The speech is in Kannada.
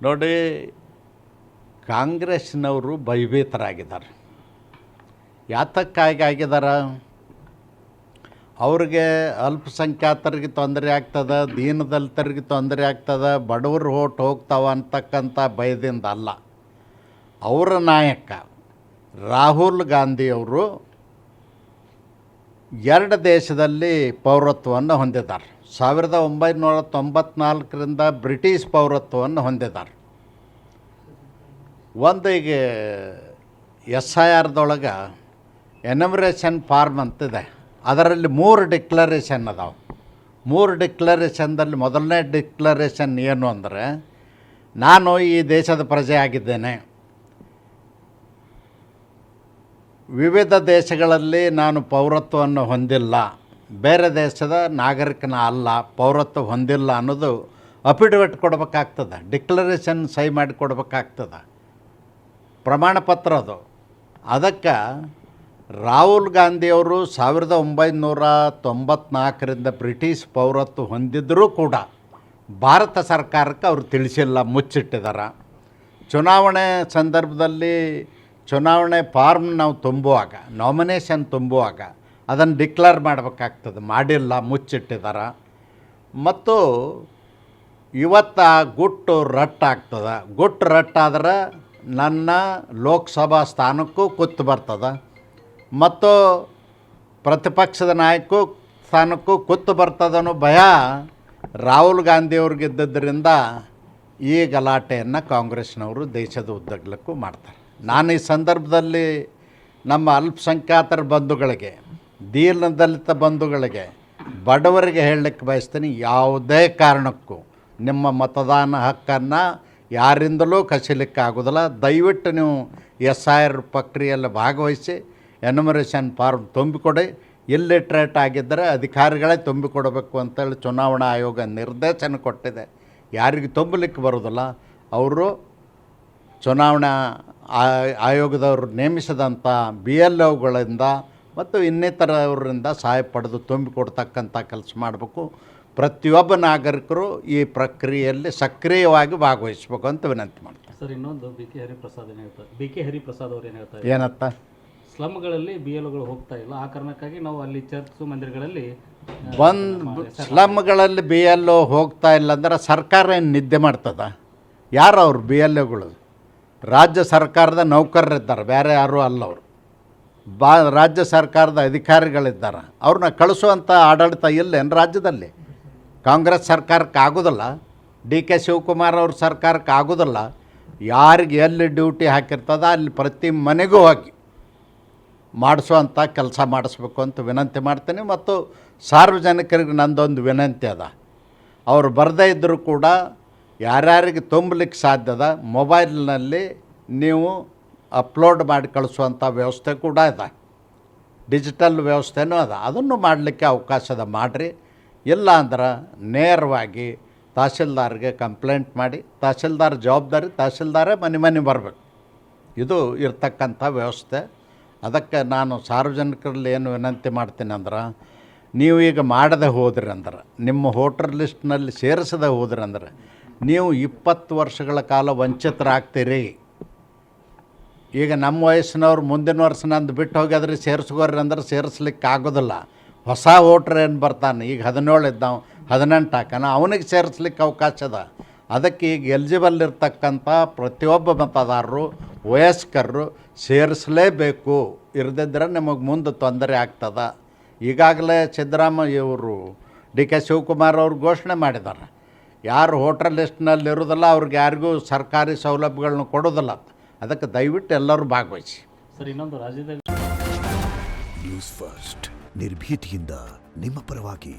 ನೋಡಿ, ಕಾಂಗ್ರೆಸ್ನವರು ಭಯಭೀತರಾಗಿದ್ದಾರೆ. ಯಾತಕ್ಕಾಗಿ ಆಗಿದ್ದಾರೆ? ಅವ್ರಿಗೆ ಅಲ್ಪಸಂಖ್ಯಾತರಿಗೆ ತೊಂದರೆ ಆಗ್ತದೆ, ದೀನದಲಿತರಿಗೆ ತೊಂದರೆ ಆಗ್ತದೆ, ಬಡವರು ಹೋಗ್ತಾವ ಅಂತಕ್ಕಂಥ ಭಯದಿಂದ ಅಲ್ಲ. ಅವರ ನಾಯಕ ರಾಹುಲ್ ಗಾಂಧಿಯವರು 2 ದೇಶದಲ್ಲಿ ಪೌರತ್ವವನ್ನು ಹೊಂದಿದ್ದಾರೆ. 1994ರಿಂದ ಬ್ರಿಟಿಷ್ ಪೌರತ್ವವನ್ನು ಹೊಂದಿದ್ದಾರೆ. ಒಂದು ಈಗ SIRದೊಳಗೆ ಎನಮರೇಷನ್ ಫಾರ್ಮ್ ಅಂತಿದೆ, ಅದರಲ್ಲಿ 3 ಡಿಕ್ಲರೇಷನ್ ಅದಾವೆ. 3 ಡಿಕ್ಲರೇಷನ್ದಲ್ಲಿ ಮೊದಲನೇ ಡಿಕ್ಲರೇಷನ್ ಏನು ಅಂದರೆ, ನಾನು ಈ ದೇಶದ ಪ್ರಜೆ ಆಗಿದ್ದೇನೆ, ವಿವಿಧ ದೇಶಗಳಲ್ಲಿ ನಾನು ಪೌರತ್ವವನ್ನು ಹೊಂದಿಲ್ಲ, ಬೇರೆ ದೇಶದ ನಾಗರಿಕನ ಅಲ್ಲ, ಪೌರತ್ವ ಹೊಂದಿಲ್ಲ ಅನ್ನೋದು ಅಫಿಡವಿಟ್ ಕೊಡಬೇಕಾಗ್ತದೆ, ಡಿಕ್ಲರೇಷನ್ ಸಹಿ ಮಾಡಿ ಕೊಡಬೇಕಾಗ್ತದೆ, ಪ್ರಮಾಣ ಪತ್ರ ಅದು. ಅದಕ್ಕೆ ರಾಹುಲ್ ಗಾಂಧಿಯವರು 1994ರಿಂದ ಬ್ರಿಟಿಷ್ ಪೌರತ್ವ ಹೊಂದಿದ್ದರೂ ಕೂಡ ಭಾರತ ಸರ್ಕಾರಕ್ಕೆ ಅವರು ತಿಳಿಸಿಲ್ಲ, ಮುಚ್ಚಿಟ್ಟಿದ್ದಾರೆ. ಚುನಾವಣೆ ಸಂದರ್ಭದಲ್ಲಿ ಚುನಾವಣೆ ಫಾರ್ಮ್ ನಾವು ತುಂಬುವಾಗ, ನಾಮಿನೇಷನ್ ತುಂಬುವಾಗ ಅದನ್ನು ಡಿಕ್ಲೇರ್ ಮಾಡಬೇಕಾಗ್ತದೆ, ಮಾಡಿಲ್ಲ, ಮುಚ್ಚಿಟ್ಟಿದ್ದಾರೆ. ಮತ್ತು ಇವತ್ತು ಆ ಗುಟ್ಟು ರಟ್ಟಾಗ್ತದೆ. ಗುಟ್ಟು ರಟ್ಟಾದ್ರೆ ನನ್ನ ಲೋಕಸಭಾ ಸ್ಥಾನಕ್ಕೂ ಕುತ್ತು ಬರ್ತದೆ ಮತ್ತು ಪ್ರತಿಪಕ್ಷದ ನಾಯಕಕ್ಕೂ ಸ್ಥಾನಕ್ಕೂ ಕುತ್ತು ಬರ್ತದನ್ನೋ ಭಯ ರಾಹುಲ್ ಗಾಂಧಿಯವ್ರಿಗಿದ್ದರಿಂದ ಈ ಗಲಾಟೆಯನ್ನು ಕಾಂಗ್ರೆಸ್ನವರು ದೇಶದ ಉದ್ದಗಲಕ್ಕೂ ಮಾಡ್ತಾರೆ. ನಾನು ಈ ಸಂದರ್ಭದಲ್ಲಿ ನಮ್ಮ ಅಲ್ಪಸಂಖ್ಯಾತರ ಬಂಧುಗಳಿಗೆ, ದೀನದಲಿತ ಬಂಧುಗಳಿಗೆ, ಬಡವರಿಗೆ ಹೇಳಲಿಕ್ಕೆ ಬಯಸ್ತೀನಿ, ಯಾವುದೇ ಕಾರಣಕ್ಕೂ ನಿಮ್ಮ ಮತದಾನ ಹಕ್ಕನ್ನು ಯಾರಿಂದಲೂ ಕಸಿಲಿಕ್ಕಾಗೋದಿಲ್ಲ. ದಯವಿಟ್ಟು ನೀವು SIR ಪ್ರಕ್ರಿಯೆಯಲ್ಲಿ ಭಾಗವಹಿಸಿ ಎನ್ಯುಮರೇಷನ್ ಫಾರ್ಮ್ ತುಂಬಿಕೊಡಿ. ಇಲ್ಲಿಟ್ರೇಟ್ ಆಗಿದ್ದರೆ ಅಧಿಕಾರಿಗಳೇ ತುಂಬಿಕೊಡಬೇಕು ಅಂತೇಳಿ ಚುನಾವಣಾ ಆಯೋಗ ನಿರ್ದೇಶನ ಕೊಟ್ಟಿದೆ. ಯಾರಿಗೆ ತುಂಬಲಿಕ್ಕೆ ಬರೋದಿಲ್ಲ ಅವರು ಚುನಾವಣಾ ಆಯೋಗದವರು ನೇಮಿಸಿದಂಥ BLOಗಳಿಂದ ಮತ್ತು ಇನ್ನಿತರವರಿಂದ ಸಹಾಯ ಪಡೆದು ತುಂಬಿಕೊಡ್ತಕ್ಕಂಥ ಕೆಲಸ ಮಾಡಬೇಕು. ಪ್ರತಿಯೊಬ್ಬ ನಾಗರಿಕರು ಈ ಪ್ರಕ್ರಿಯೆಯಲ್ಲಿ ಸಕ್ರಿಯವಾಗಿ ಭಾಗವಹಿಸಬೇಕು ಅಂತ ವಿನಂತಿ ಮಾಡ್ತಾರೆ. ಸರ್, ಇನ್ನೊಂದು BK ಹರಿಪ್ರಸಾದ್ ಅವರು ಏನು ಹೇಳ್ತಾರೆ, ಏನತ್ತ ಸ್ಲಮ್ಗಳಲ್ಲಿ BLOಗಳು ಹೋಗ್ತಾ ಇಲ್ಲ, ಆ ಕಾರಣಕ್ಕಾಗಿ ನಾವು ಅಲ್ಲಿ ಚರ್ಚ್ ಮಂದಿರಗಳಲ್ಲಿ ಸ್ಲಮ್ಗಳಲ್ಲಿ BLO ಹೋಗ್ತಾ ಇಲ್ಲ ಅಂದ್ರೆ ಸರ್ಕಾರ ಏನು ನಿದ್ದೆ ಮಾಡ್ತದ? ಯಾರು ಅವರು BLOಗಳು? ರಾಜ್ಯ ಸರ್ಕಾರದ ನೌಕರರಿದ್ದಾರೆ, ಬೇರೆ ಯಾರೂ ಅಲ್ಲ. ಅವರು ರಾಜ್ಯ ಸರ್ಕಾರದ ಅಧಿಕಾರಿಗಳಿದ್ದಾರೆ. ಅವ್ರನ್ನ ಕಳಿಸುವಂಥ ಆಡಳಿತ ಇಲ್ಲೇನು ರಾಜ್ಯದಲ್ಲಿ? ಕಾಂಗ್ರೆಸ್ ಸರ್ಕಾರಕ್ಕೆ ಆಗೋದಿಲ್ಲ, DK ಶಿವಕುಮಾರ್ ಅವ್ರ ಸರ್ಕಾರಕ್ಕೆ ಆಗೋದಿಲ್ಲ. ಯಾರಿಗೆ ಎಲ್ಲಿ ಡ್ಯೂಟಿ ಹಾಕಿರ್ತದ ಅಲ್ಲಿ ಪ್ರತಿ ಮನೆಗೂ ಹೋಗಿ ಮಾಡಿಸುವಂಥ ಕೆಲಸ ಮಾಡಿಸ್ಬೇಕು ಅಂತ ವಿನಂತಿ ಮಾಡ್ತೀನಿ. ಮತ್ತು ಸಾರ್ವಜನಿಕರಿಗೆ ನಂದೊಂದು ವಿನಂತಿ ಅದ, ಅವರು ಬರದೇ ಇದ್ದರೂ ಕೂಡ ಯಾರ್ಯಾರಿಗೆ ತುಂಬಲಿಕ್ಕೆ ಸಾಧ್ಯದ ಮೊಬೈಲ್ನಲ್ಲಿ ನೀವು ಅಪ್ಲೋಡ್ ಮಾಡಿ ಕಳಿಸುವಂಥ ವ್ಯವಸ್ಥೆ ಕೂಡ ಇದೆ, ಡಿಜಿಟಲ್ ವ್ಯವಸ್ಥೆನೂ ಅದ, ಅದನ್ನು ಮಾಡಲಿಕ್ಕೆ ಅವಕಾಶದ ಮಾಡಿರಿ. ಇಲ್ಲ ಅಂದ್ರೆ ನೇರವಾಗಿ ತಹಸೀಲ್ದಾರ್ಗೆ ಕಂಪ್ಲೇಂಟ್ ಮಾಡಿ, ತಹಸೀಲ್ದಾರ್ ಜವಾಬ್ದಾರಿ, ತಹಸೀಲ್ದಾರೇ ಮನೆ ಬರಬೇಕು. ಇದು ಇರ್ತಕ್ಕಂಥ ವ್ಯವಸ್ಥೆ. ಅದಕ್ಕೆ ನಾನು ಸಾರ್ವಜನಿಕರಲ್ಲಿ ಏನು ವಿನಂತಿ ಮಾಡ್ತೀನಿ ಅಂದ್ರೆ, ನೀವು ಈಗ ಮಾಡದೆ ಹೋದ್ರಿ ಅಂದ್ರೆ, ನಿಮ್ಮ ವೋಟರ್ ಲಿಸ್ಟ್ನಲ್ಲಿ ಸೇರಿಸದೆ ಹೋದ್ರಿ ಅಂದ್ರೆ ನೀವು 20 ವರ್ಷಗಳ ಕಾಲ ವಂಚಿತರಾಗ್ತೀರಿ. ಈಗ ನಮ್ಮ ವಯಸ್ಸಿನವ್ರು ಮುಂದಿನ ವರ್ಷ ನಂದು ಬಿಟ್ಟು ಹೋಗಿದ್ರೆ ಸೇರಿಸ್ಕೋರಿ ಅಂದ್ರೆ ಸೇರಿಸ್ಲಿಕ್ಕೆ ಆಗೋದಿಲ್ಲ. ಹೊಸ ವೋಟ್ರ್ ಏನು ಬರ್ತಾನೆ, ಈಗ 17 ಇದ್ದಾವೆ, 18 ಹಾಕೋಣ, ಅವನಿಗೆ ಸೇರಿಸ್ಲಿಕ್ಕೆ ಅವಕಾಶ ಅದ. ಅದಕ್ಕೆ ಈಗ ಎಲಿಜಿಬಲ್ ಇರ್ತಕ್ಕಂಥ ಪ್ರತಿಯೊಬ್ಬ ಮತದಾರರು, ವಯಸ್ಕರು ಸೇರಿಸಲೇಬೇಕು. ಇರದಿದ್ದರೆ ನಿಮಗೆ ಮುಂದೆ ತೊಂದರೆ ಆಗ್ತದೆ. ಈಗಾಗಲೇ ಸಿದ್ದರಾಮಯ್ಯ ಇವರು DK ಶಿವಕುಮಾರ್ ಅವರು ಘೋಷಣೆ ಮಾಡಿದ್ದಾರೆ, ಯಾರು ವೋಟರ್ ಲಿಸ್ಟ್ನಲ್ಲಿ ಇರೋದಿಲ್ಲ ಅವ್ರಿಗೆ ಯಾರಿಗೂ ಸರ್ಕಾರಿ ಸೌಲಭ್ಯಗಳನ್ನ ಕೊಡೋದಿಲ್ಲ. ಅದಕ್ಕೆ ದಯವಿಟ್ಟು ಎಲ್ಲರೂ ಭಾಗವಹಿಸಿ. ಸರ್, ಇನ್ನೊಂದು ರಾಜ್ಯದಲ್ಲಿ ನ್ಯೂಸ್ ಫಸ್ಟ್ ನಿರ್ಭೀತಿಯಿಂದ ನಿಮ್ಮ ಪರವಾಗಿ.